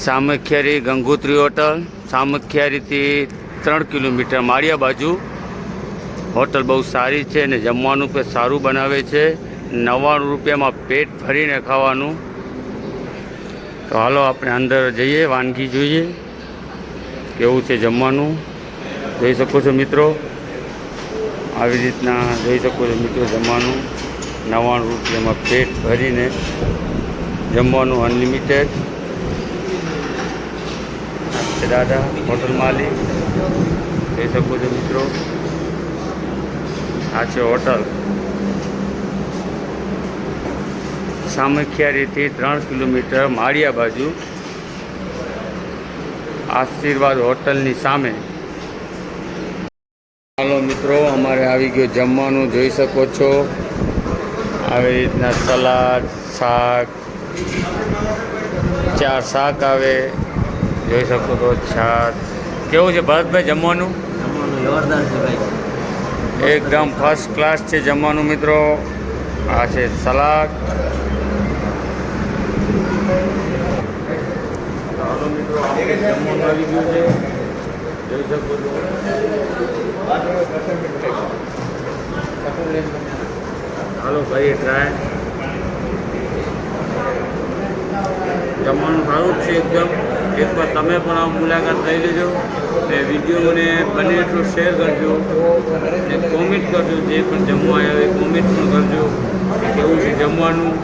Samakhiyari Gangotri hotel, સામખિયારીથી 3 kilometre માળિયા બાજુ. Hotel બહુ સારી છે અને જમવાનું પણ સારું બનાવે છે. 99 રૂપિયામાં પેટ ભરીને ખાવાનું. તો હાલો આપણે અંદર જઈએ, વાનગી જોઈએ કેવું છે જમવાનું. જોઈ શકો છો મિત્રો, આવી રીતના જોઈ શકો છો મિત્રો જમવાનું. 99 રૂપિયામાં પેટ ભરીને જમવાનું અનલિમિટેડ છે. દાદા હોટલ માલિક જોઈ શકો છો મિત્રો, આ છે હોટલ. સામખિયારીથી 3 કિલોમીટર માળિયા બાજુ, આશીર્વાદ હોટલની સામે. હાલો મિત્રો, અમારે આવી ગયું જમવાનું. જોઈ શકો છો આવી રીતના સલાડ, શાક, 4 શાક આવે. જોઈ શકો છો છાશ. કેવું છે ભરતભાઈ જમવાનું? જોરદાર છે ભાઈ, એકદમ ફર્સ્ટ ક્લાસ છે જમવાનું મિત્રો. આ છે સલાડ. હાલો મિત્રો, જમવાનું આવી ગયું છે, જોઈ શકો છો. હાલો કરીએ ટ્રાય. જમવાનું સારું જ છે એકદમ. એકવાર તમે પણ આ મુલાકાત લઈ લેજો ને વિડીયોને બને એટલું શેર કરજો ને કોમેન્ટ કરજો. જે પણ જમવા આવે કોમેન્ટ પણ કરજો કે કેવું છે જમવાનું.